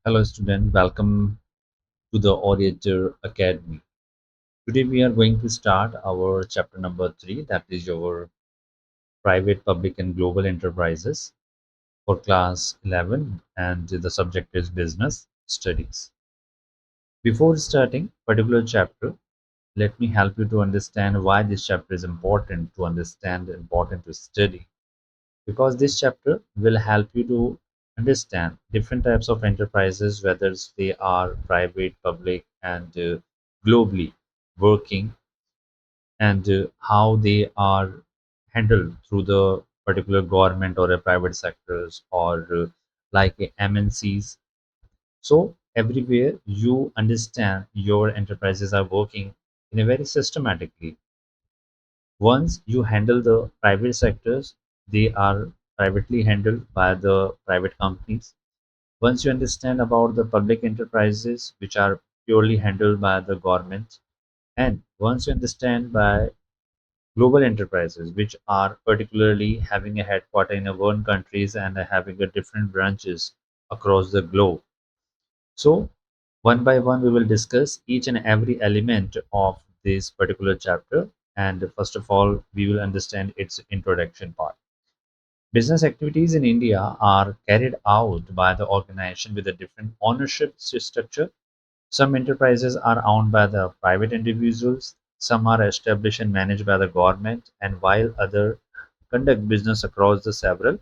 Hello student, welcome to the Orator Academy. Today we are going to start our chapter number 3, that is your private, public and global enterprises for class 11, and the subject is business studies. Before starting particular chapter, let me help you to understand why this chapter is important to understand, important to study, because this chapter will help you to understand different types of enterprises, whether they are private, public, and globally working, and how they are handled through the particular government or a private sectors or like a MNCs. So everywhere you understand your enterprises are working in a very systematically. Once you handle the private sectors, they are privately handled by the private companies. Once you understand about the public enterprises, which are purely handled by the government, and once you understand by global enterprises, which are particularly having a headquarter in a one countries and having a different branches across the globe. So one by one, we will discuss each and every element of this particular chapter. And first of all, we will understand its introduction part. Business activities in India are carried out by the organization with a different ownership structure. Some enterprises are owned by the private individuals, some are established and managed by the government, and while others conduct business across the several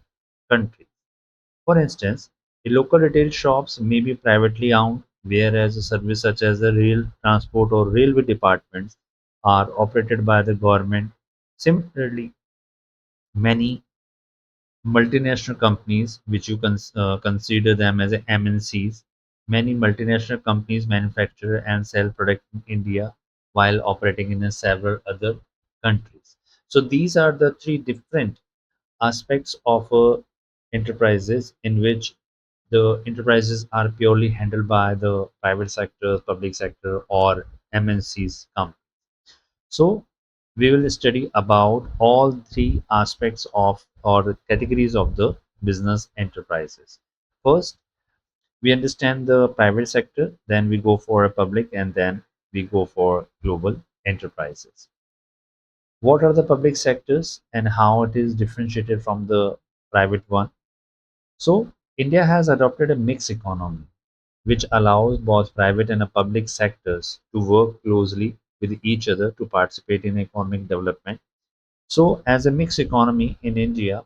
countries. For instance, a local retail shops may be privately owned, whereas a service such as the rail transport or railway departments are operated by the government. Similarly, many multinational companies, which you consider them as a MNCs, many multinational companies manufacture and sell products in India while operating in several other countries. So these are the three different aspects of enterprises in which the enterprises are purely handled by the private sector, public sector, or MNCs companies. So we will study about all three aspects of or the categories of the business enterprises. First, we understand the private sector, then we go for a public, and then we go for global enterprises. What are the public sectors and how it is differentiated from the private one? So India has adopted a mixed economy, which allows both private and public sectors to work closely with each other to participate in economic development. So, as a mixed economy in India,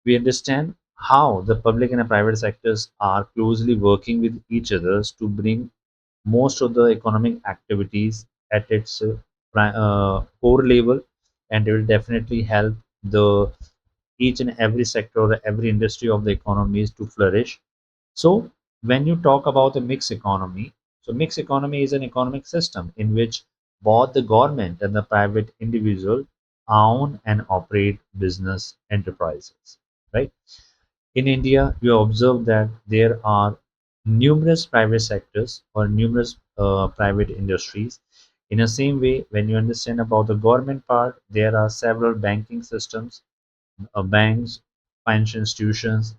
we understand how the public and the private sectors are closely working with each other to bring most of the economic activities at its core level, and it will definitely help the each and every sector or every industry of the economies to flourish. So when you talk about a mixed economy, so mixed economy is an economic system in which both the government and the private individual own and operate business enterprises, right? In India, you observe that there are numerous private sectors or numerous private industries. In the same way, when you understand about the government part, there are several banking systems, banks, financial institutions,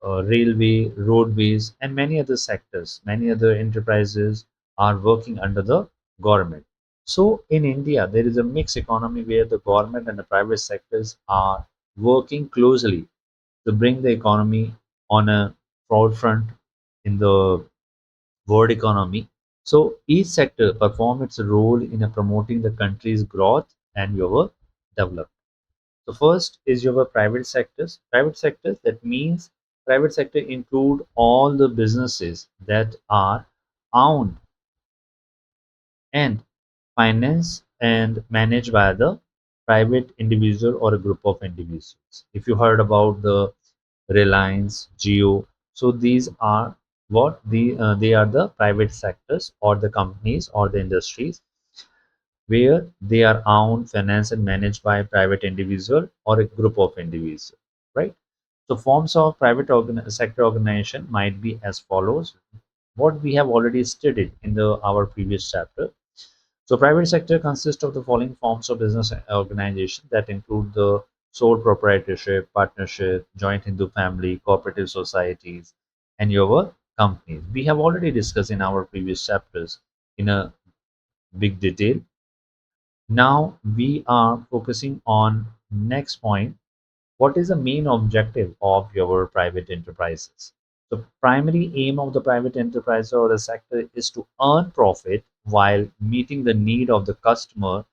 railway, roadways, and many other sectors, many other enterprises are working under the government. So in India, there is a mixed economy where the government and the private sectors are working closely to bring the economy on a forefront in the world economy. So each sector perform its role in promoting the country's growth and your development. So first is your private sectors. Private sectors, that means private sector include all the businesses that are owned and financed and managed by the private individual or a group of individuals. If you heard about the Reliance, Geo, so these are what they are the private sectors or the companies or the industries where they are owned, financed, and managed by a private individual or a group of individuals, right? So forms of private sector organization might be as follows. What we have already studied in the our previous chapter. So private sector consists of the following forms of business organization that include the sole proprietorship, partnership, joint Hindu family, cooperative societies, and your companies. We have already discussed in our previous chapters in a big detail. Now we are focusing on next point. What is the main objective of your private enterprises? The primary aim of the private enterprise or the sector is to earn profit while meeting the need of the customer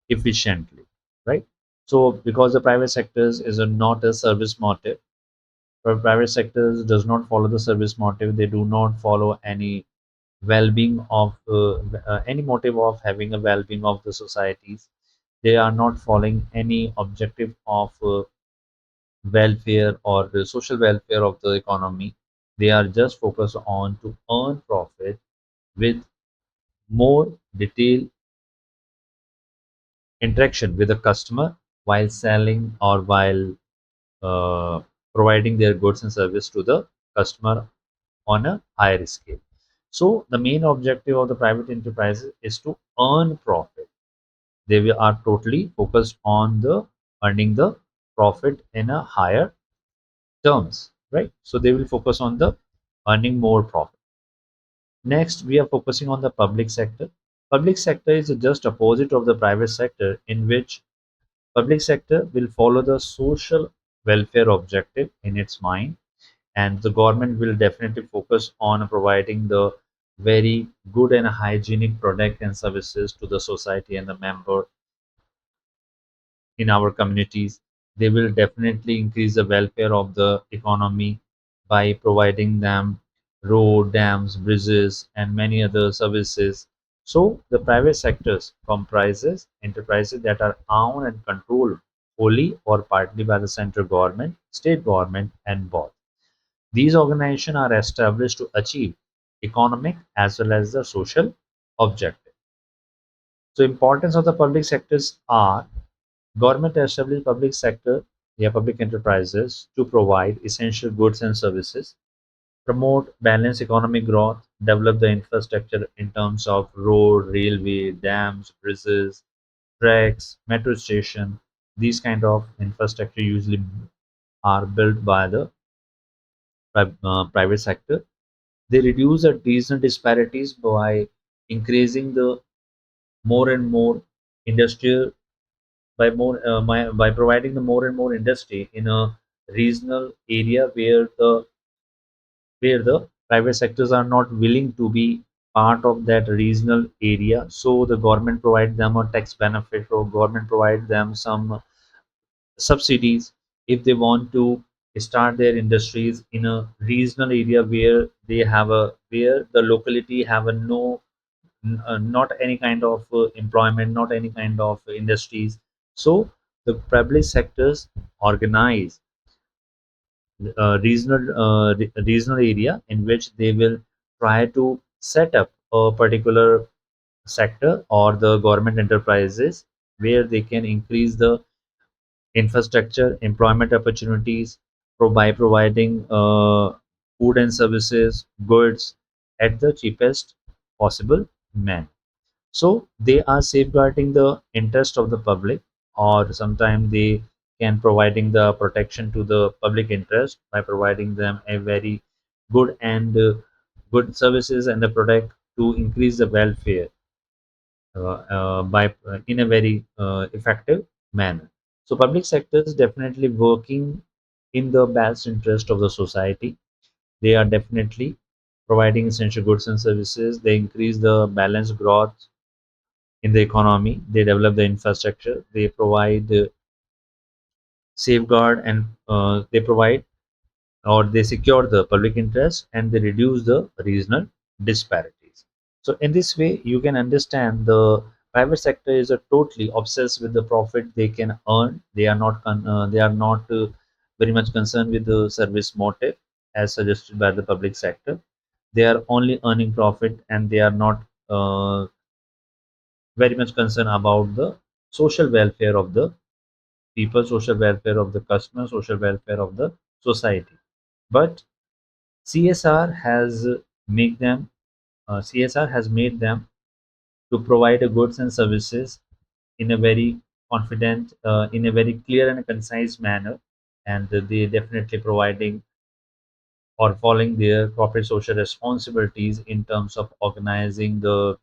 efficiently, right? So because the private sectors is not a service motive, private sectors does not follow the service motive. They do not follow any well-being of any motive of having a well-being of the societies. They are not following any objective of welfare or the social welfare of the economy. They are just focused on to earn profit with more detailed interaction with the customer while selling or while uh, providing their goods and service to the customer on a higher scale. So the main objective of the private enterprises is to earn profit. Are totally focused on the earning the profit in a higher terms, right? So they will focus on the earning more profit. Next, we are focusing on the public sector. Public sector is just opposite of the private sector, in which public sector will follow the social welfare objective in its mind, and the government will definitely focus on providing the very good and hygienic product and services to the society and the member in our communities. They will definitely increase the welfare of the economy by providing them road, dams, bridges, and many other services. So the private sectors comprises enterprises that are owned and controlled wholly or partly by the central government, state government, and both. These organizations are established to achieve economic as well as the social objective. So importance of the public sectors are: government established public sector, yeah, public enterprises to provide essential goods and services, promote balanced economic growth, develop the infrastructure in terms of road, railway, dams, bridges, tracks, metro station. These kind of infrastructure usually are built by the private sector. They reduce the regional disparities by increasing the more and more industrial by providing the more and more industry in a regional area where the private sectors are not willing to be part of that regional area. So the government provide them a tax benefit, or government provide them some subsidies if they want to start their industries in a regional area where the locality have a not any kind of employment, not any kind of industries. So the public sectors organize regional area in which they will try to set up a particular sector or the government enterprises where they can increase the infrastructure, employment opportunities, by providing food and services, goods at the cheapest possible manner. So they are safeguarding the interest of the public, or sometimes they can providing the protection to the public interest by providing them a very good and good services and the product to increase the welfare by in a very effective manner. So public sector is definitely working in the best interest of the society. They are definitely providing essential goods and services. They increase the balanced growth in the economy. They develop the infrastructure. They provide safeguard and they provide or they secure the public interest, and they reduce the regional disparities. So in this way, you can understand the private sector is a totally obsessed with the profit they can earn. They are not very much concerned with the service motive as suggested by the public sector. They are only earning profit, and they are not very much concerned about the social welfare of the people, social welfare of the customer, social welfare of the society. But CSR has make them CSR has made them to provide a goods and services in a very confident, in a very clear and concise manner, and they definitely providing or following their corporate social responsibilities in terms of organizing the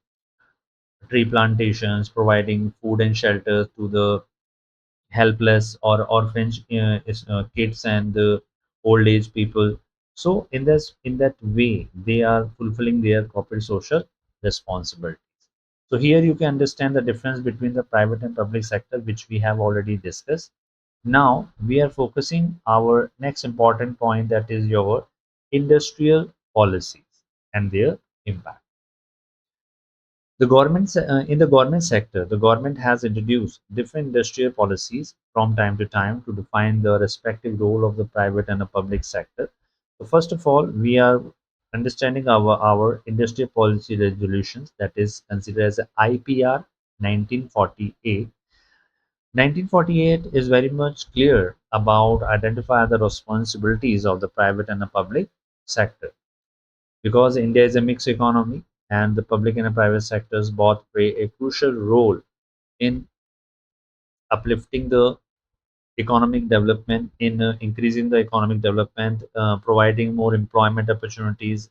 tree plantations, providing food and shelter to the helpless or orphaned kids and the old age people. So in that way, they are fulfilling their corporate social responsibilities. So here you can understand the difference between the private and public sector, which we have already discussed. Now we are focusing our next important point, that is your industrial policies and their impact. In the government sector, the government has introduced different industrial policies from time to time to define the respective role of the private and the public sector. So first of all, we are understanding our industrial policy resolutions, that is considered as IPR 1948. 1948 is very much clear about identify the responsibilities of the private and the public sector, because India is a mixed economy and the public and the private sectors both play a crucial role in uplifting the economic development, in increasing the economic development, providing more employment opportunities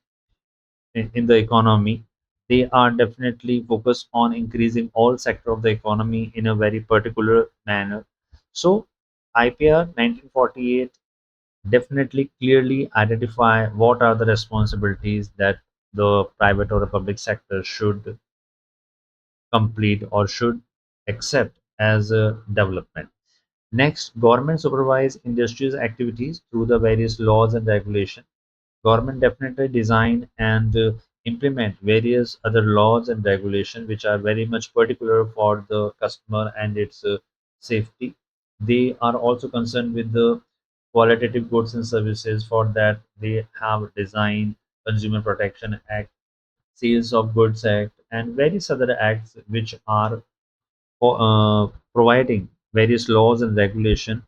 in the economy. They are definitely focused on increasing all sector of the economy in a very particular manner. So IPR 1948 definitely clearly identify what are the responsibilities that the private or the public sector should complete or should accept as a development. Next, government supervise industrial activities through the various laws and regulation. Government definitely design and implement various other laws and regulation which are very much particular for the customer and its safety. They are also concerned with the qualitative goods and services. For that, they have design, Consumer Protection Act, Sales of Goods Act, and various other acts which are providing various laws and regulation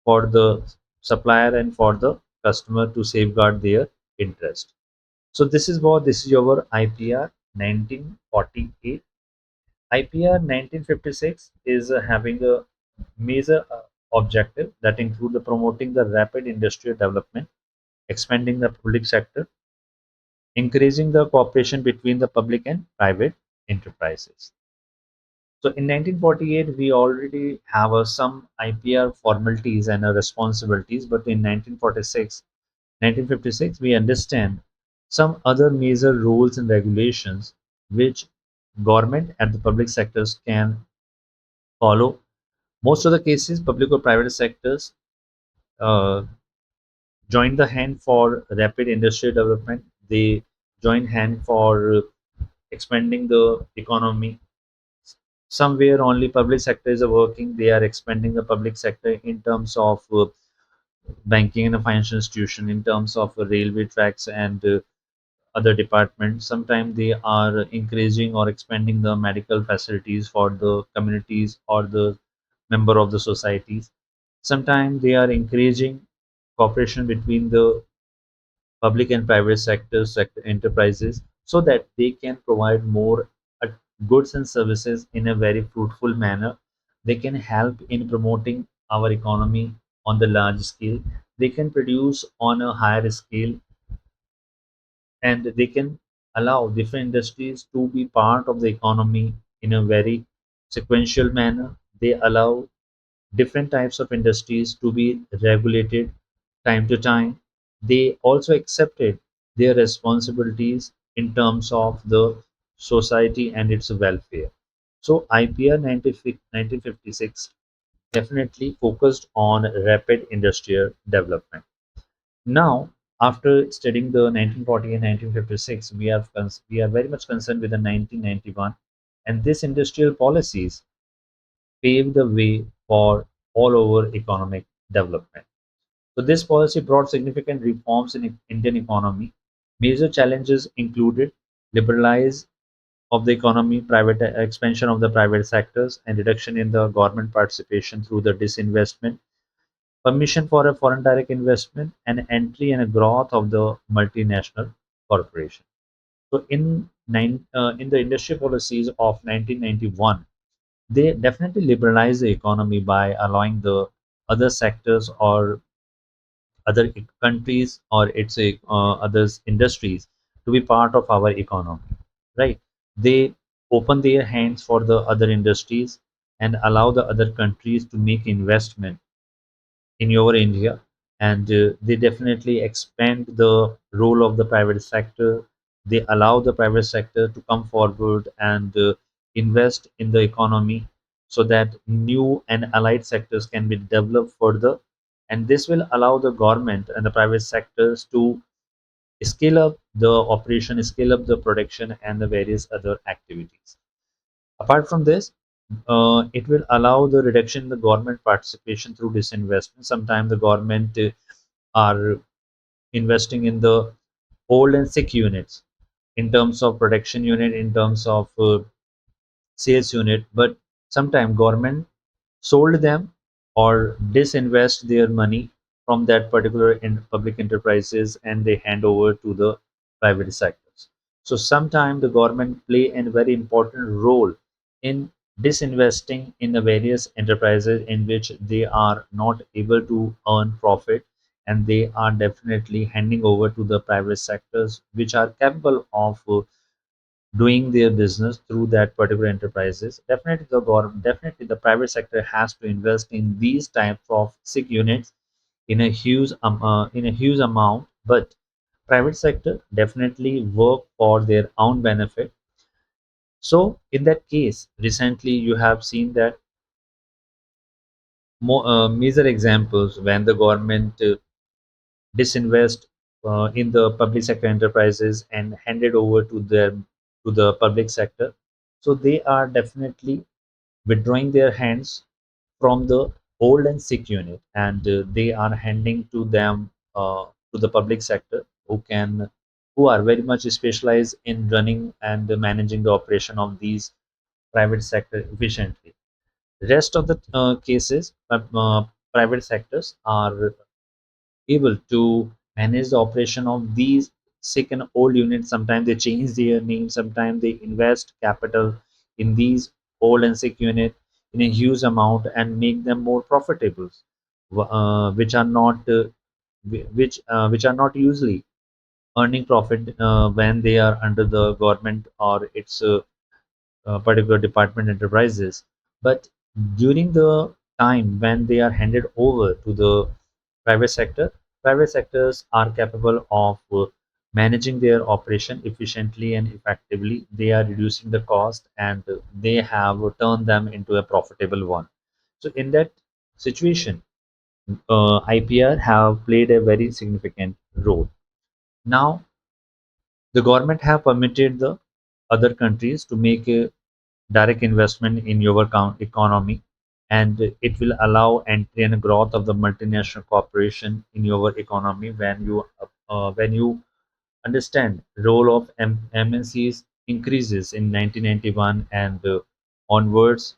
for the supplier and for the customer to safeguard their interest. So this is your IPR 1948. IPR 1956 is having a major objective that include the promoting the rapid industrial development, expanding the public sector, increasing the cooperation between the public and private enterprises. So in 1948, we already have some IPR formalities and responsibilities, but in 1956, we understand some other major rules and regulations which government and the public sectors can follow. Most of the cases, public or private sectors uh, join the hand for rapid industrial development. They join hand for expanding the economy. Somewhere only public sector is working, they are expanding the public sector in terms of banking and a financial institution, in terms of railway tracks and other departments. Sometimes they are increasing or expanding the medical facilities for the communities or the member of the societies. Sometimes they are encouraging cooperation between the public and private sector enterprises so that they can provide more uh, goods and services in a very fruitful manner. They can help in promoting our economy on the large scale. They can produce on a higher scale, and they can allow different industries to be part of the economy in a very sequential manner. They allow different types of industries to be regulated time to time. They also accepted their responsibilities in terms of the society and its welfare. So IPR 1956 definitely focused on rapid industrial development. Now, after studying the 1940 and 1956, we are very much concerned with the 1991, and these industrial policies paved the way for all over economic development. So this policy brought significant reforms in Indian economy. Major challenges included liberalize of the economy, private expansion of the private sectors, and reduction in the government participation through the disinvestment, permission for a foreign direct investment, and entry and growth of the multinational corporation. So in the industrial policies of 1991, they definitely liberalized the economy by allowing the other sectors or other countries or its others industries to be part of our economy, right? They open their hands for the other industries and allow the other countries to make investment in your India, and they definitely expand the role of the private sector. They allow the private sector to come forward and invest in the economy so that new and allied sectors can be developed further. And this will allow the government and the private sectors to scale up the operation, scale up the production, and the various other activities. Apart from this, it will allow the reduction in the government participation through disinvestment. Sometimes the government are investing in the old and sick units in terms of production unit, in terms of sales unit, but sometimes government sold them or disinvest their money from that particular public enterprises and they hand over to the private sectors. So sometimes the government play a very important role in disinvesting in the various enterprises in which they are not able to earn profit, and they are definitely handing over to the private sectors which are capable of doing their business through that particular enterprises. Definitely the government, definitely the private sector has to invest in these types of sick units in a huge amount, but private sector definitely work for their own benefit. So in that case, recently you have seen that major examples when the government disinvest in the public sector enterprises and hand it over to the public sector. So they are definitely withdrawing their hands from the old and sick unit, and they are handing to them to the public sector who are very much specialized in running and managing the operation of these private sector efficiently. Rest of the cases, private sectors are able to manage the operation of these sick and old units. Sometimes they change their name, sometimes they invest capital in these old and sick unit in a huge amount and make them more profitable, which are not which are not usually earning profit when they are under the government or its particular department enterprises. But during the time when they are handed over to the private sector, private sectors are capable of managing their operation efficiently and effectively. They are reducing the cost and they have turned them into a profitable one. So in that situation, IPR have played a very significant role. Now, the government have permitted the other countries to make a direct investment in your economy, and it will allow entry and growth of the multinational corporation in your economy when you understand role of MNCs increases in 1991 and onwards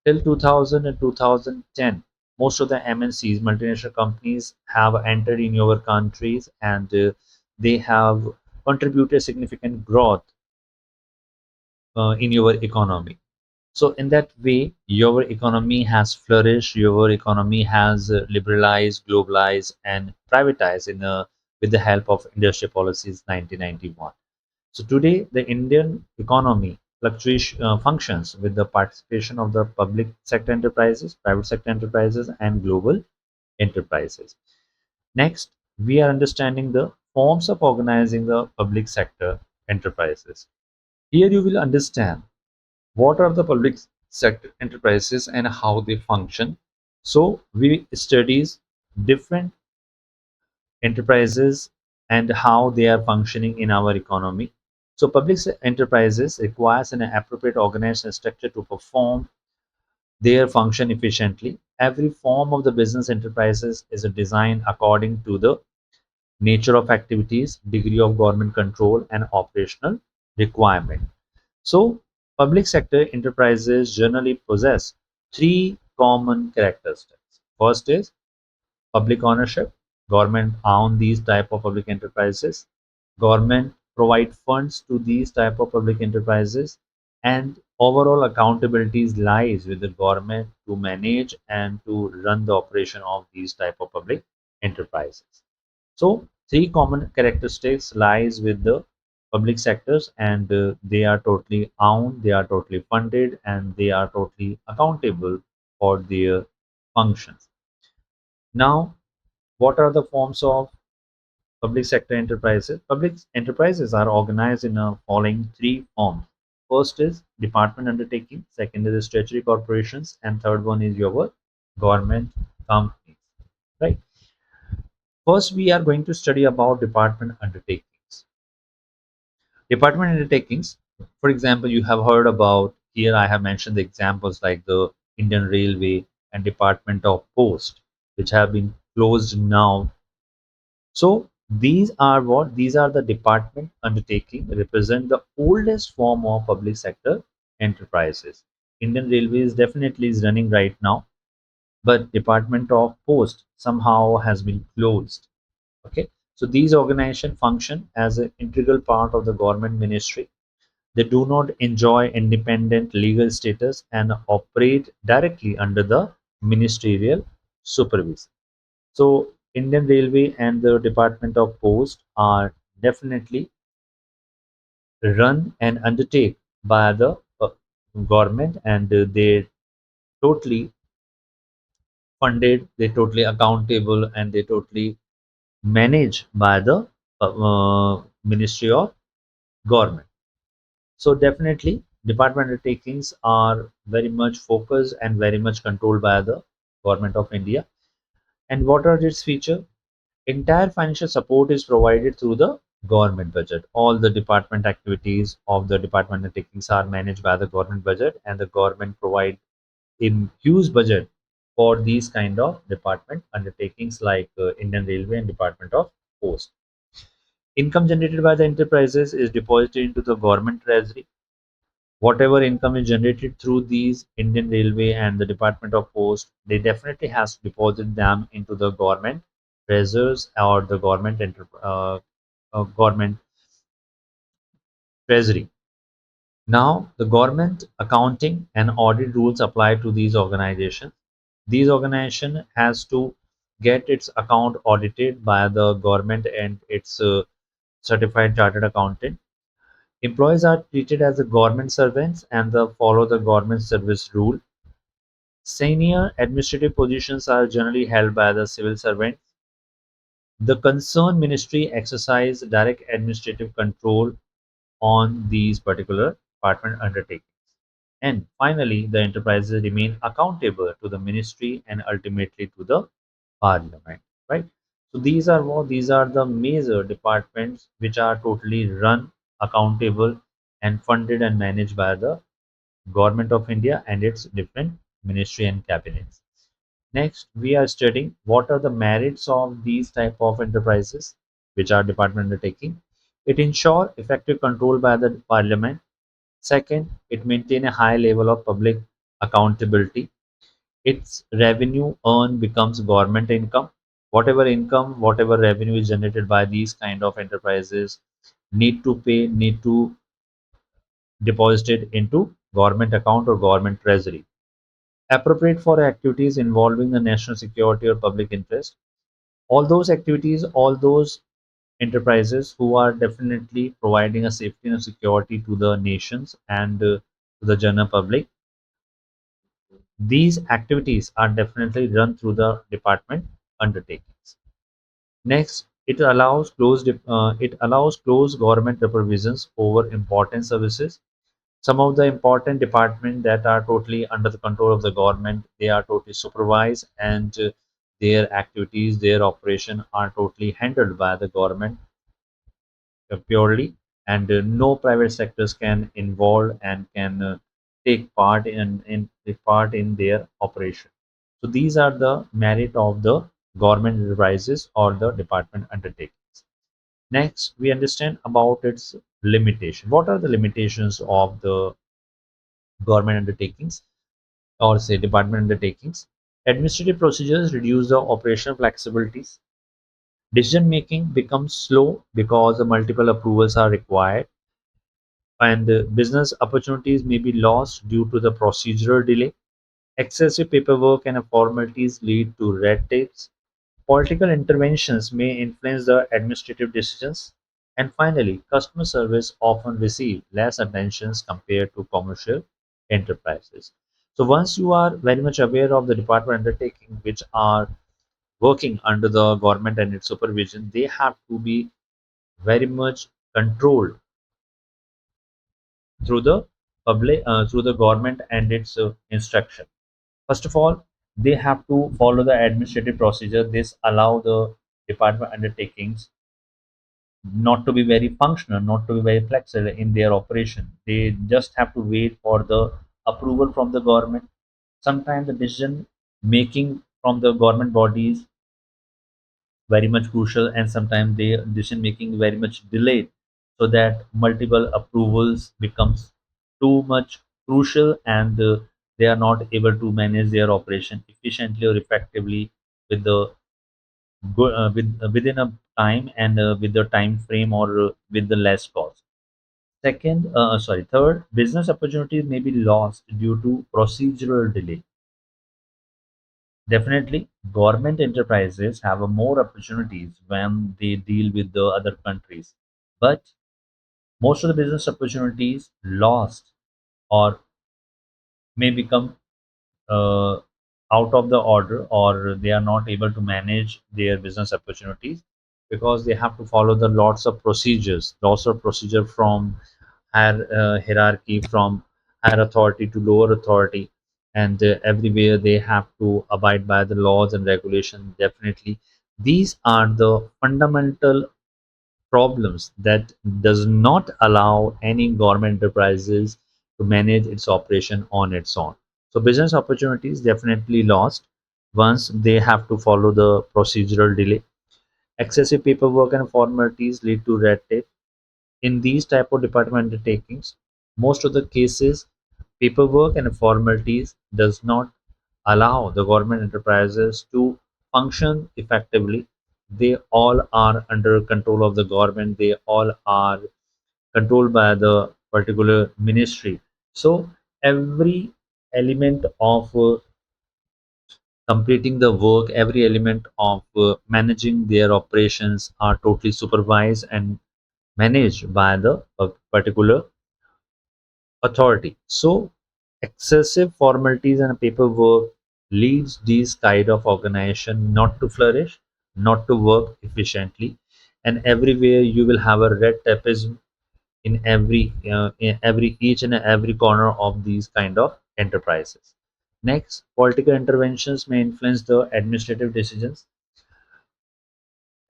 till 2000 and 2010. Most of the MNCs, multinational companies, have entered in your countries, and they have contributed significant growth in your economy. So in that way, your economy has flourished, your economy has liberalized, globalized, and privatized with the help of industrial policies 1991. So today, the Indian economy functions with the participation of the public sector enterprises, private sector enterprises, and global enterprises. Next, we are understanding the forms of organizing the public sector enterprises. Here you will understand what are the public sector enterprises and how they function. So we studies different enterprises and how they are functioning in our economy. So enterprises requires an appropriate organization structure to perform their function efficiently. Every form of the business enterprises is designed according to the nature of activities, degree of government control, and operational requirement. So, public sector enterprises generally possess three common characteristics. First is public ownership. Government own these type of public enterprises. Government provide funds to these type of public enterprises, and overall accountability lies with the government to manage and to run the operation of these type of public enterprises. So three common characteristics lies with the public sectors, and they are totally owned, they are totally funded, and they are totally accountable for their functions. Now, what are the forms of public sector enterprises? Public enterprises are organized in the following three forms. First is department undertaking, second is statutory corporations, and third one is your government companies. Right. First, we are going to study about department undertakings. Department undertakings, for example, you have heard about here. I have mentioned the examples like the Indian Railway and Department of Post, which have been closed now. So these are what? These are the department undertaking represent the oldest form of public sector enterprises. Indian Railways definitely is running right now, but Department of Post somehow has been closed. Okay, so these organizations function as an integral part of the government ministry. They do not enjoy independent legal status and operate directly under the ministerial supervision. So Indian Railway and the Department of Post are definitely run and undertake by the government, and they totally funded, they totally accountable, and they totally managed by the Ministry of Government. So definitely department undertakings are very much focused and very much controlled by the government of India. And what are its features? Entire financial support is provided through the government budget. All the department activities of the department undertakings are managed by the government budget, and the government provide a huge budget for these kind of department undertakings like Indian Railway and Department of Post. Income generated by the enterprises is deposited into the government treasury. Whatever income is generated through these Indian Railway and the Department of Post, they definitely has to deposit them into the government treasures or the government treasury. Now, the government accounting and audit rules apply to these organizations. These organization has to get its account audited by the government and its certified chartered accountant. Employees are treated as the government servants and follow the government service rule. Senior administrative positions are generally held by the civil servants. The concerned ministry exercise direct administrative control on these particular department undertakings. And finally, the enterprises remain accountable to the ministry and ultimately to the parliament. Right. So these are what? These are the major departments which are totally run, accountable, and funded and managed by the Government of India and its different ministry and cabinets. Next, we are studying what are the merits of these type of enterprises, which are department undertaking. It ensure effective control by the parliament. Second, it maintain a high level of public accountability. Its revenue earned becomes government income, whatever revenue is generated by these kind of enterprises need to deposit it into government account or government treasury. Appropriate for activities involving the national security or public interest. All those activities, all those enterprises who are definitely providing a safety and security to the nations and to the general public, these activities are definitely run through the department undertakings. Next, it allows close government supervisions over important services. Some of the important departments that are totally under the control of the government, they are totally supervised, and their activities, their operation are totally handled by the government purely, and no private sectors can involve and can take part in their operation. So these are the merit of the government enterprises or the department undertakings. Next, we understand about its limitation. What are the limitations of the government undertakings or say department undertakings? Administrative procedures reduce the operational flexibilities. Decision making becomes slow because the multiple approvals are required, and business opportunities may be lost due to the procedural delay. Excessive paperwork and formalities lead to red tapes. Political interventions may influence the administrative decisions. And finally, customer service often receive less attention compared to commercial enterprises. So once you are very much aware of the department undertaking which are working under the government and its supervision, they have to be very much controlled through the through the government and its instruction. First of all, they have to follow the administrative procedure. This allow the department undertakings not to be very functional, not to be very flexible in their operation. They just have to wait for the approval from the government. Sometimes the decision making from the government bodies very much crucial, and sometimes the decision making very much delayed, so that multiple approvals becomes too much crucial, and they are not able to manage their operation efficiently or effectively with the within a time, and with the time frame, or with the less cost. Third, business opportunities may be lost due to procedural delay. Definitely, government enterprises have a more opportunities when they deal with the other countries, but most of the business opportunities lost or may become uh, out of the order, or they are not able to manage their business opportunities because they have to follow the lots of procedure from higher hierarchy, from higher authority to lower authority, and everywhere they have to abide by the laws and regulations. Definitely, these are the fundamental problems that does not allow any government enterprises to manage its operation on its own. So business opportunities definitely lost once they have to follow the procedural delay. Excessive paperwork and formalities lead to red tape. In these type of department undertakings, most of the cases, paperwork and formalities does not allow the government enterprises to function effectively. They all are under control of the government. They all are controlled by the particular ministry. So every element of completing the work, every element of managing their operations are totally supervised and managed by the particular authority. So excessive formalities and paperwork leads these kind of organization not to flourish, not to work efficiently, and everywhere you will have a red tapeism in every each and every corner of these kind of enterprises. Next, political interventions may influence the administrative decisions.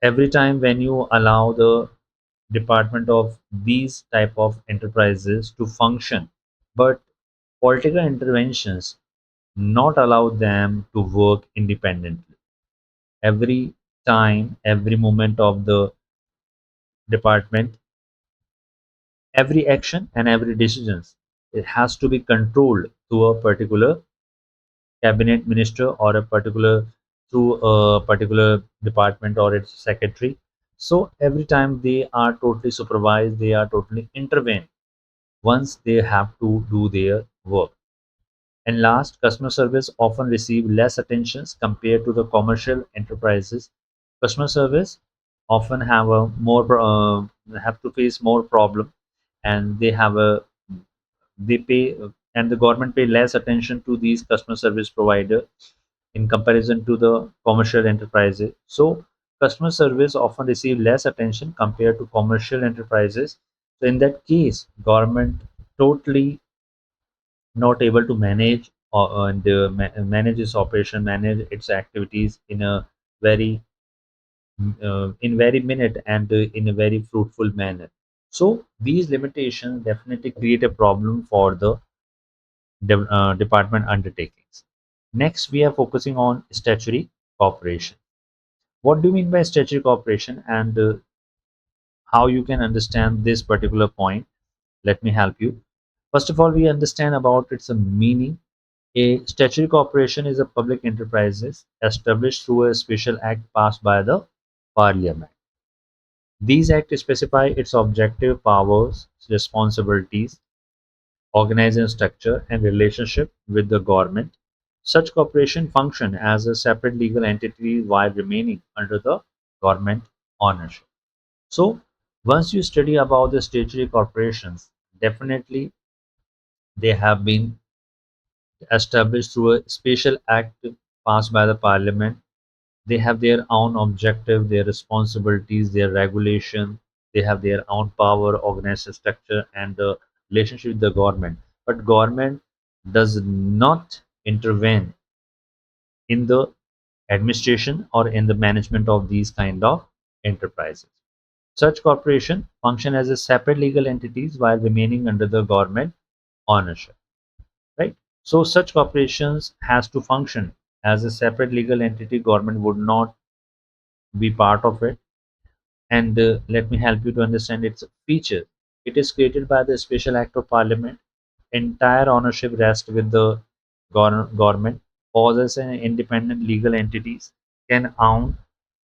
Every time when you allow the department of these type of enterprises to function, but political interventions not allow them to work independently. Every time, every moment of the department, every action and every decisions, it has to be controlled to a particular cabinet minister, or a particular through a particular department or its secretary. So every time they are totally supervised, they are totally intervened once they have to do their work. And last, customer service often receive less attention compared to the commercial enterprises. Customer service often have to face more problem, and they pay and the government pay less attention to these customer service provider in comparison to the commercial enterprises. So customer service often receive less attention compared to commercial enterprises. So in that case, government totally not able to manage manage its operation, manage its activities in a very in very minute, and in a very fruitful manner. So these limitations definitely create a problem for the department undertakings. Next, we are focusing on statutory cooperation. What do you mean by statutory cooperation, and how you can understand this particular point? Let me help you. First of all, we understand about its meaning. A statutory corporation is a public enterprise established through a special act passed by the Parliament. These acts specify its objective, powers, responsibilities, organization structure, and relationship with the government. Such corporation function as a separate legal entity while remaining under the government ownership. So once you study about the statutory corporations, definitely they have been established through a special act passed by the parliament. They have their own objective, their responsibilities, their regulation. They have their own power, organizational structure, and the relationship with the government. But government does not intervene in the administration or in the management of these kind of enterprises. Such corporation function as a separate legal entities while remaining under the government ownership, right? So such corporations has to function as a separate legal entity. Government would not be part of it. And let me help you to understand its feature. It is created by the special act of parliament. Entire ownership rests with the government. Possess and independent legal entities can own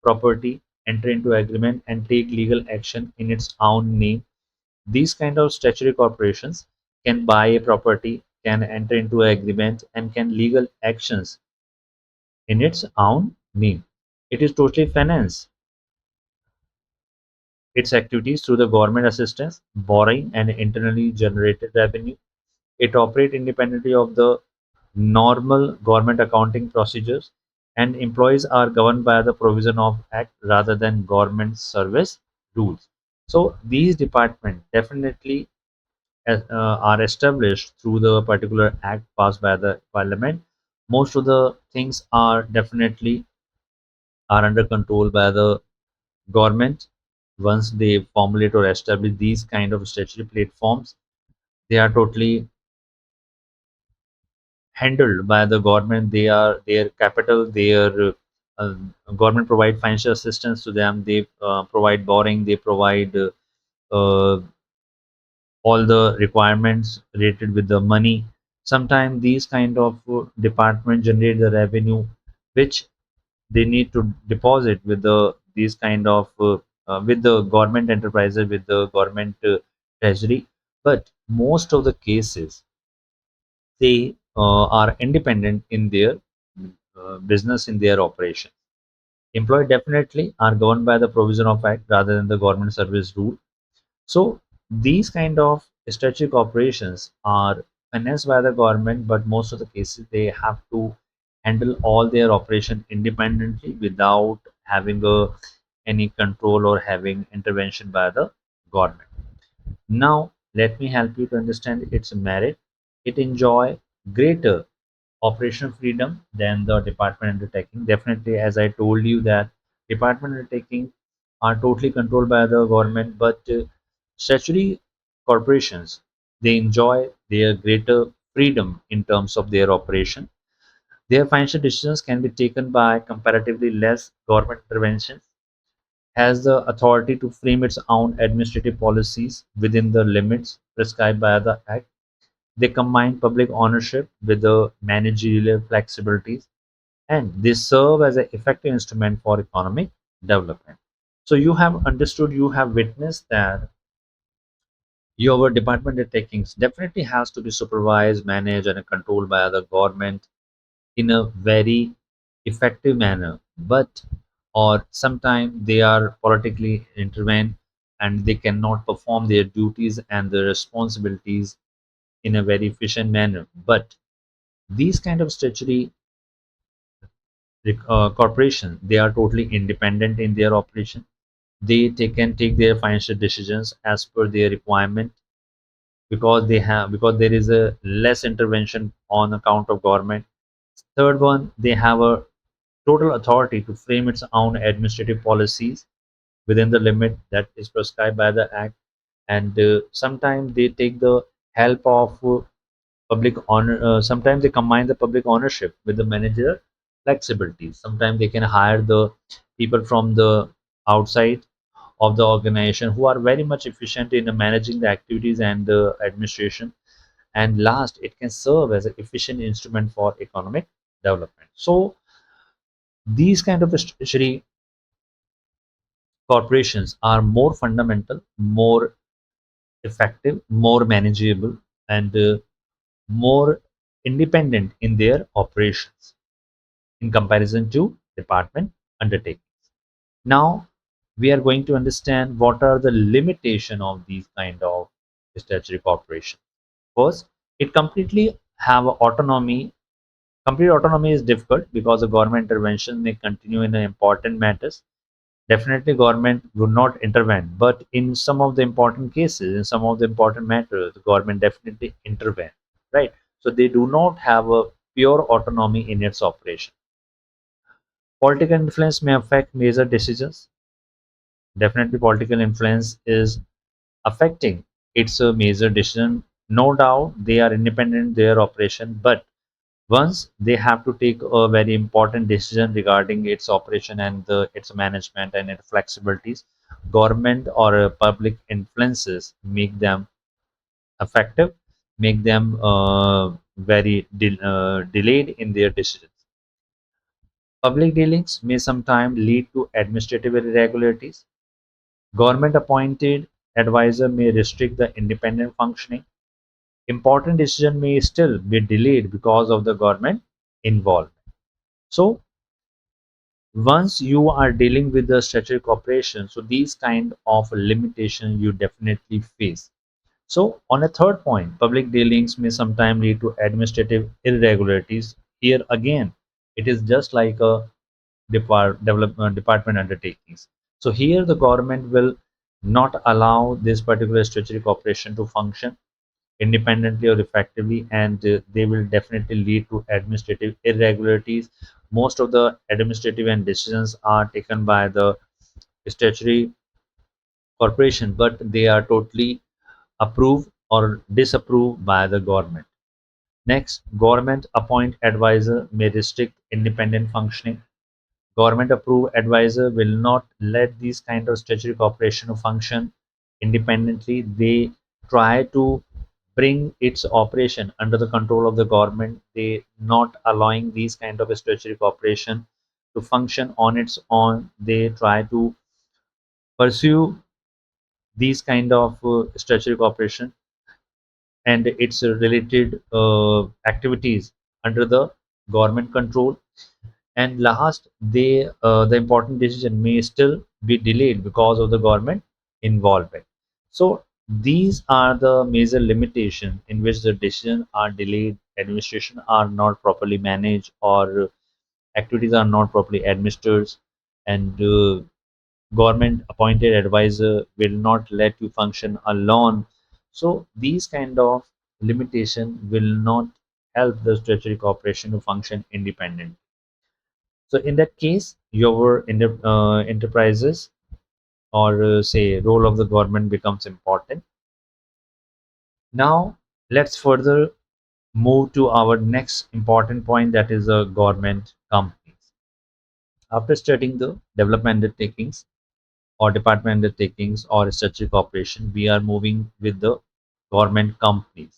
property, enter into agreement, and take legal action in its own name. These kind of statutory corporations can buy a property, can enter into agreement, and can legal actions in its own name. It is totally financed its activities through the government assistance, borrowing, and internally generated revenue. It operates independently of the normal government accounting procedures, and employees are governed by the provision of act rather than government service rules. So these departments definitely are established through the particular act passed by the parliament. Most of the things are definitely are under control by the government. Once they formulate or establish these kind of statutory platforms, they are totally handled by the government. They are their capital, their government provide financial assistance to them. They provide borrowing, they provide uh, all the requirements related with the money. Sometimes these kind of department generate the revenue which they need to deposit with the these kind of with the government enterprises, with the government treasury. But most of the cases they are independent in their business, in their operation. Employee definitely are governed by the provision of act rather than the government service rule. So these kind of statutory corporations are financed by the government, but most of the cases they have to handle all their operation independently without having any control or having intervention by the government. Now let me help you to understand its merit. It enjoy greater operational freedom than the department undertaking. Definitely, as I told you that department undertaking are totally controlled by the government, but statutory corporations they enjoy their greater freedom in terms of their operation. Their financial decisions can be taken by comparatively less government intervention, has the authority to frame its own administrative policies within the limits prescribed by the Act. They combine public ownership with the managerial flexibilities, and they serve as an effective instrument for economic development. So you have understood, you have witnessed that your department takings definitely has to be supervised, managed, and controlled by the government in a very effective manner. But or sometimes they are politically intervened and they cannot perform their duties and their responsibilities in a very efficient manner. But these kind of statutory corporation they are totally independent in their operation. Can take their financial decisions as per their requirement because there is a less intervention on account of government. Third one, they have a total authority to frame its own administrative policies within the limit that is prescribed by the act. And sometimes they take the help of public honor. Sometimes they combine the public ownership with the managerial flexibility. Sometimes they can hire the people from the outside of the organization who are very much efficient in managing the activities and the administration. And last, it can serve as an efficient instrument for economic development. So these kind of statutory corporations are more fundamental, more effective, more manageable, and more independent in their operations in comparison to department undertakings. Now, we are going to understand what are the limitation of these kind of statutory corporations. First, it completely have autonomy. Complete autonomy is difficult because the government intervention may continue in the important matters. Definitely, government would not intervene, but in some of the important cases, in some of the important matters, the government definitely intervene, right? So they do not have a pure autonomy in its operation. Political influence may affect major decisions. Definitely, political influence is affecting its a major decision. No doubt, they are independent in their operation, but once they have to take a very important decision regarding its operation and its management and its flexibilities, government or public influences make them effective, make them very delayed in their decisions. Public dealings may sometimes lead to administrative irregularities. Government appointed advisor may restrict the independent functioning. Important decision may still be delayed because of the government involved. So once you are dealing with the statutory corporation, so these kind of limitations you definitely face. So on a third point, public dealings may sometimes lead to administrative irregularities. Here again, it is just like a department undertakings. So here the government will not allow this particular statutory corporation to function independently or effectively, and they will definitely lead to administrative irregularities. Most of the administrative and decisions are taken by the statutory corporation, but they are totally approved or disapproved by the government. Next, government appoint advisor may restrict independent functioning. Government approved advisor will not let these kind of statutory corporation function independently. They try to bring its operation under the control of the government. They not allowing these kind of statutory corporation to function on its own. They try to pursue these kind of statutory corporation and its related activities under the government control. And last, the important decision may still be delayed because of the government involvement. So these are the major limitations in which the decisions are delayed, administration are not properly managed, or activities are not properly administered, and government appointed advisor will not let you function alone. So these kind of limitation will not help the statutory corporation to function independently. So in that case, your enterprises or say role of the government becomes important. Now let's further move to our next important point, that is government companies. After studying the development undertakings or department undertakings or statutory corporation, we are moving with the government companies.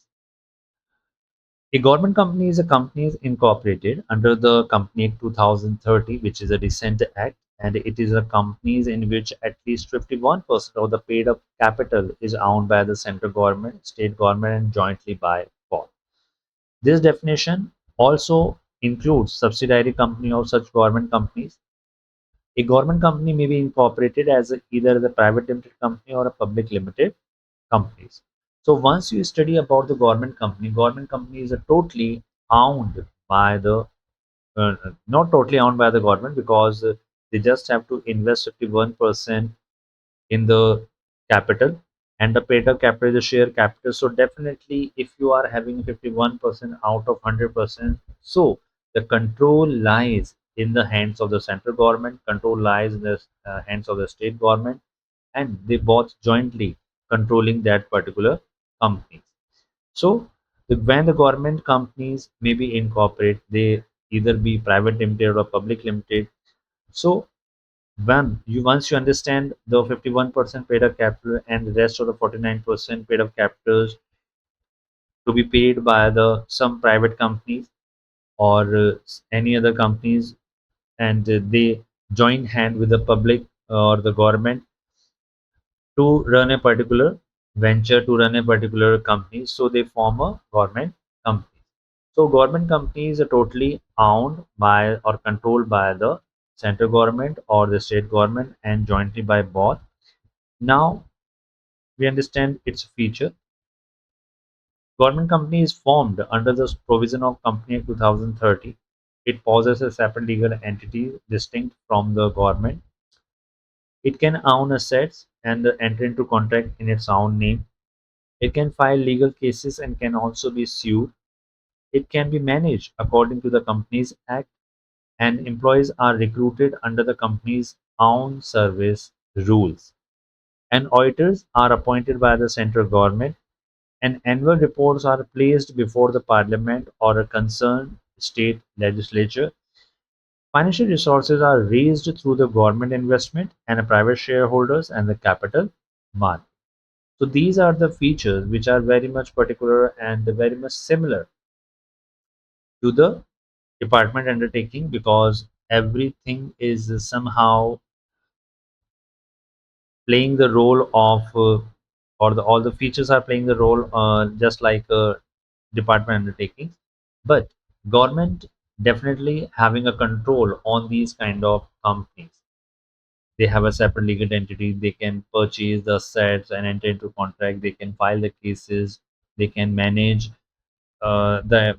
A government company is a company incorporated under the Company Act 2030, which is a recent act, and it is a company in which at least 51% of the paid up capital is owned by the central government, state government, and jointly by both. This definition also includes subsidiary company of such government companies. A government company may be incorporated as either the private limited company or a public limited companies. So once you study about the government company is a totally owned by the not totally owned by the government, because they just have to invest 51% in the capital, and the paid up capital is the share capital. So definitely, if you are having 51% out of 100%, so the control lies in the hands of the central government, control lies in the hands of the state government, and they both jointly controlling that particular company. So when the government companies may be incorporate, they either be private limited or public limited. So when you once you understand the 51% paid up capital and the rest of the 49% paid up capitals to be paid by the some private companies or any other companies, and they join hand with the public or the government to run a particular venture, to run a particular company, so they form a government company. So government companies are totally owned by or controlled by the central government or the state government and jointly by both. Now we understand its feature. Government company is formed under the provision of Company Act 2030. It possesses a separate legal entity distinct from the government. It can own assets and enter into contract in its own name. It can file legal cases and can also be sued. It can be managed according to the Companies Act, and employees are recruited under the company's own service rules. And auditors are appointed by the central government, and annual reports are placed before the parliament or a concerned state legislature. Financial resources are raised through the government investment and the private shareholders and the capital market. So these are the features which are very much particular and very much similar to the department undertaking, because everything is somehow playing the role of or all the features are playing the role just like department undertakings, but government definitely having a control on these kind of companies. They have a separate legal entity. They can purchase the assets and enter into contract. They can file the cases. They can manage the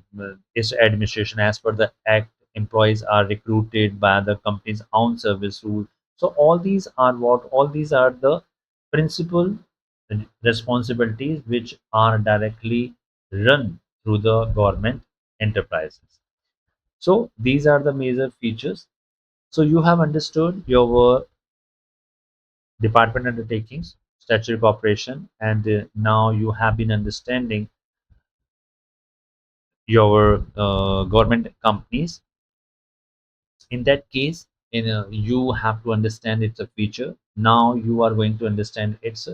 its administration as per the act. Employees are recruited by the company's own service rule. So all these are the principal responsibilities which are directly run through the government enterprises. So these are the major features. So you have understood your department undertakings, statutory cooperation, and now you have been understanding your government companies. In that case, you have to understand its a feature. Now you are going to understand its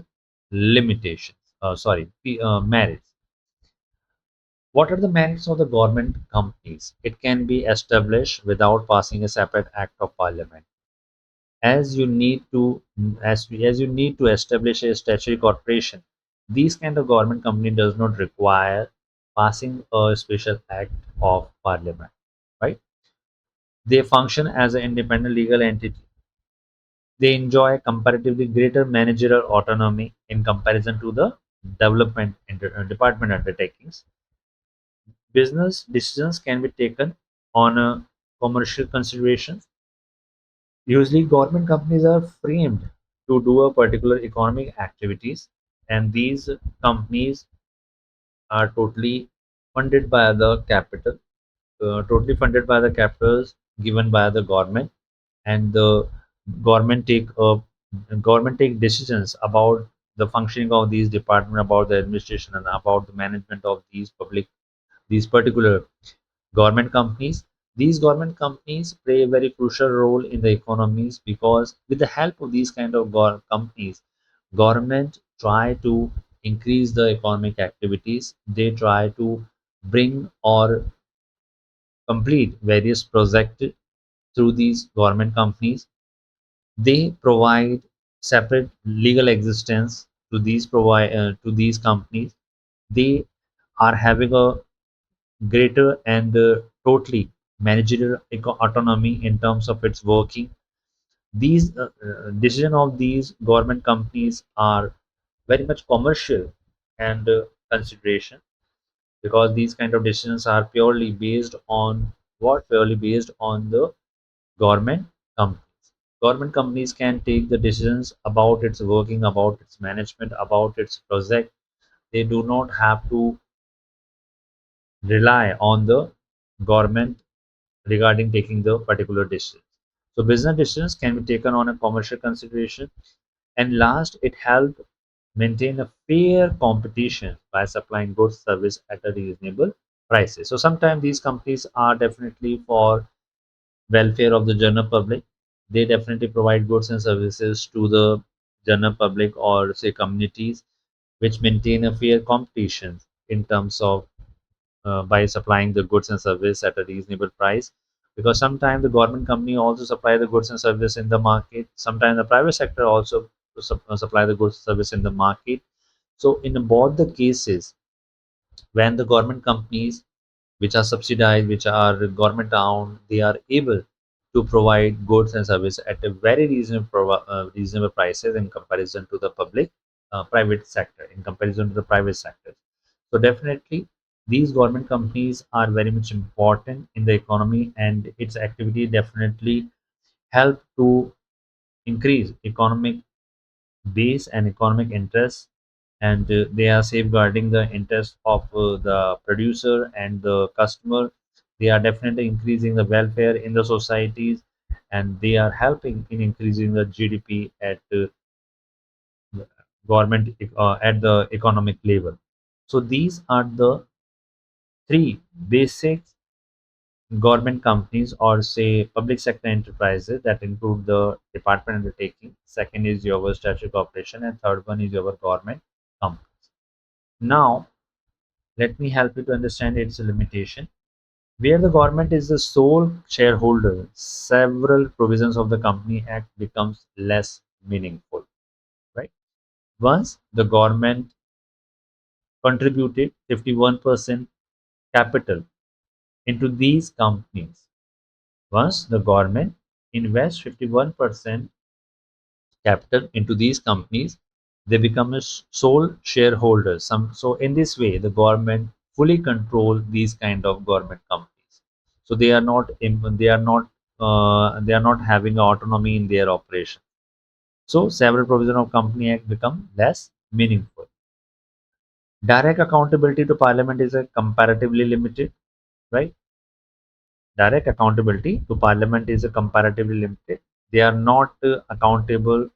limitations. Merits. What are the merits of the government companies? It can be established without passing a separate act of parliament. As you need to as you need to establish a statutory corporation, these kind of government company does not require passing a special act of parliament, right? They function as an independent legal entity. They enjoy comparatively greater managerial autonomy in comparison to the department undertakings. Business decisions can be taken on a commercial considerations. Usually, government companies are framed to do a particular economic activities, and these companies are totally funded by the capitals given by the government, and the government take uh, government take decisions about the functioning of these department, about the administration, and about the management of these particular government companies. These government companies play a very crucial role in the economies, because with the help of these kind of companies, government try to increase the economic activities. They try to bring or complete various projects through these government companies. They provide separate legal existence to these companies. They are having a greater and totally managerial autonomy in terms of its working. These decision of these government companies are very much commercial and consideration, because these kind of decisions are purely based on the government companies. Government companies can take the decisions about its working, about its management, about its project. They do not have to rely on the government regarding taking the particular decisions. So business decisions can be taken on a commercial consideration. And last, it helped maintain a fair competition by supplying goods service at a reasonable prices. So sometimes these companies are definitely for welfare of the general public. They definitely provide goods and services to the general public or say communities, which maintain a fair competition in terms of by supplying the goods and service at a reasonable price. Because sometimes the government company also supply the goods and service in the market. Sometimes the private sector also supply the goods service in the market. So in both the cases, when the government companies which are subsidized, which are government owned, they are able to provide goods and service at a very reasonable prices in comparison to the public private sector, in comparison to the private sector. So definitely, these government companies are very much important in the economy, and its activity definitely help to increase economic base and economic interest, and they are safeguarding the interest of the producer and the customer. They are definitely increasing the welfare in the societies, and they are helping in increasing the GDP at government at the economic level. So these are the three basic government companies, or say public sector enterprises, that include the department undertaking. Second is your statutory corporation, and third one is your government companies. Now, let me help you to understand its limitation. Where the government is the sole shareholder, several provisions of the Company Act becomes less meaningful, right? Once the government contributed 51% capital into these companies, once the government invests 51% capital into these companies, they become a sole shareholders. So in this way, the government fully control these kind of government companies. So they are not having autonomy in their operation. So several provision of Company Act become less meaningful. Direct accountability to Parliament is a comparatively limited, right? Direct accountability to Parliament is a comparatively limited. They are not accountable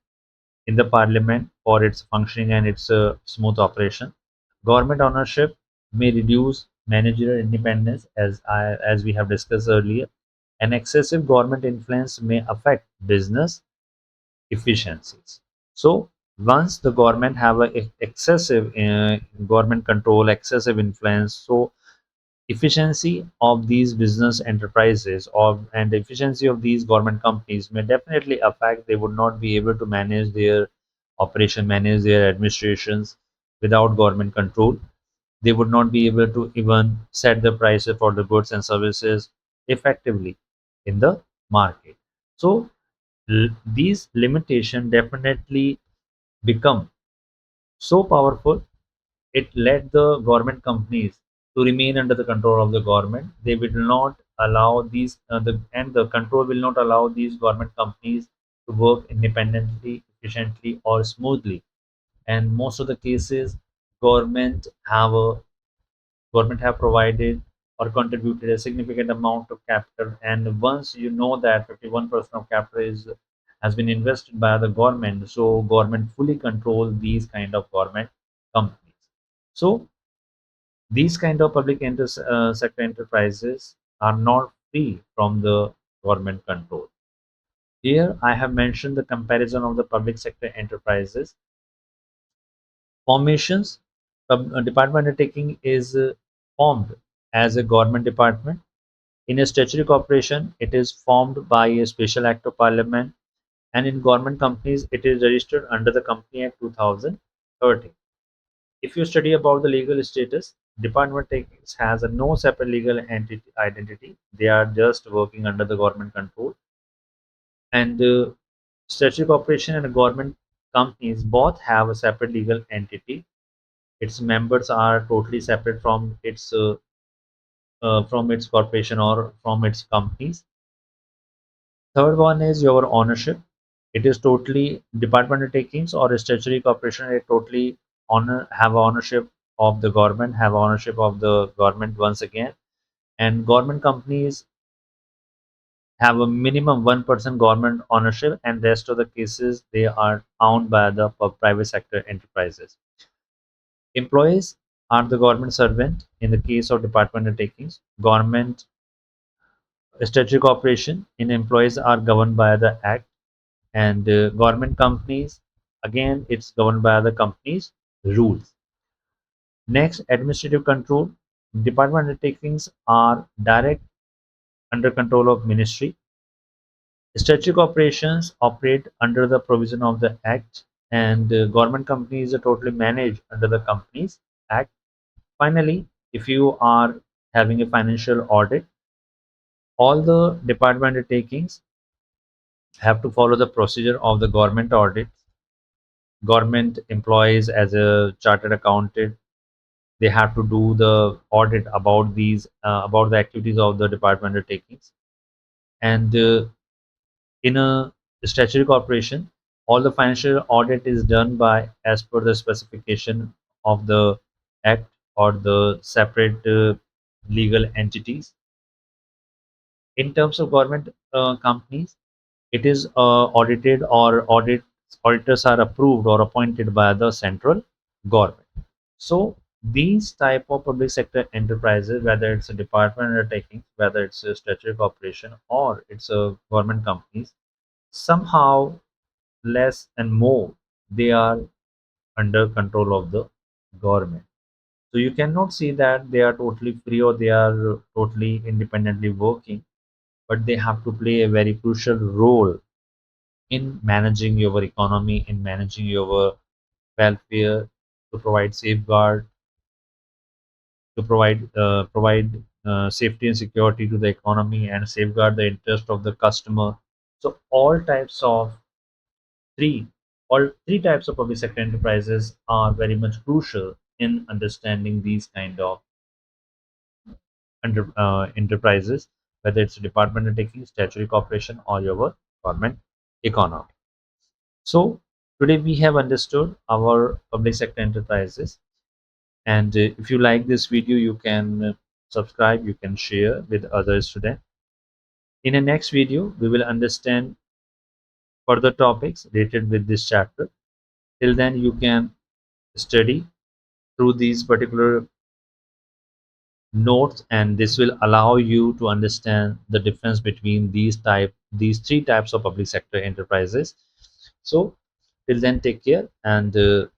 in the parliament for its functioning and its smooth operation. Government ownership may reduce managerial independence, as we have discussed earlier, and excessive government influence may affect business efficiencies. So once the government have a excessive government control, excessive influence, so efficiency of these business enterprises and the efficiency of these government companies may definitely affect. They would not be able to manage their operation, manage their administrations without government control. They would not be able to even set the prices for the goods and services effectively in the market. So these limitations definitely become so powerful. It led the government companies to remain under the control of the government. They will not allow the control will not allow these government companies to work independently, efficiently, or smoothly. And most of the cases, government have a government have provided or contributed a significant amount of capital. And once you know that 51% of capital is has been invested by the government, so government fully control these kind of government companies. So these kind of sector enterprises are not free from the government control. Here, I have mentioned the comparison of the public sector enterprises. Formations, department undertaking is formed as a government department. In a statutory corporation, it is formed by a special act of parliament, and in government companies, it is registered under the Company Act 2013. If you study about the legal status, department takings has a no separate legal entity identity. They are just working under the government control. And statutory corporation and government companies both have a separate legal entity. Its members are totally separate from its corporation or from its companies. Third one is your ownership. It is totally department undertakings or a statutory corporation. It totally have ownership of the government, have ownership of the government once again. And government companies have a minimum 1% government ownership, and rest of the cases they are owned by the private sector enterprises. Employees are the government servant in the case of department undertakings. Government statutory corporation in employees are governed by the act, and government companies again it's governed by the company's rules. Next, administrative control. Department undertakings are direct under control of ministry. Statutory corporations operate under the provision of the act, and government companies are totally managed under the companies act. Finally, if you are having a financial audit. All the department undertakings have to follow the procedure of the government audit. Government employees as a chartered accountant, they have to do the audit about these about the activities of the department undertakings. And in a statutory corporation, all the financial audit is done by as per the specification of the act or the separate legal entities. In terms of government companies, it is audited or auditors are approved or appointed by the central government. So these type of public sector enterprises, whether it's a department undertaking, whether it's a statutory corporation or it's a government companies, somehow less and more they are under control of the government. So you cannot see that they are totally free or they are totally independently working, but they have to play a very crucial role in managing your economy, in managing your welfare, to provide safeguard, to provide safety and security to the economy and safeguard the interest of the customer. So three all three types of public sector enterprises are very much crucial in understanding these kind of enterprises, whether it's a department undertaking, statutory corporation, or your government economy. So today we have understood our public sector enterprises. And if you like this video, you can subscribe, you can share with other students. In the next video, we will understand further topics related with this chapter. Till then, you can study through these particular notes, and this will allow you to understand the difference between these three types of public sector enterprises. So till then, take care and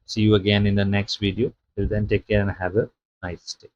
see you again in the next video. Till then, take care and have a nice day.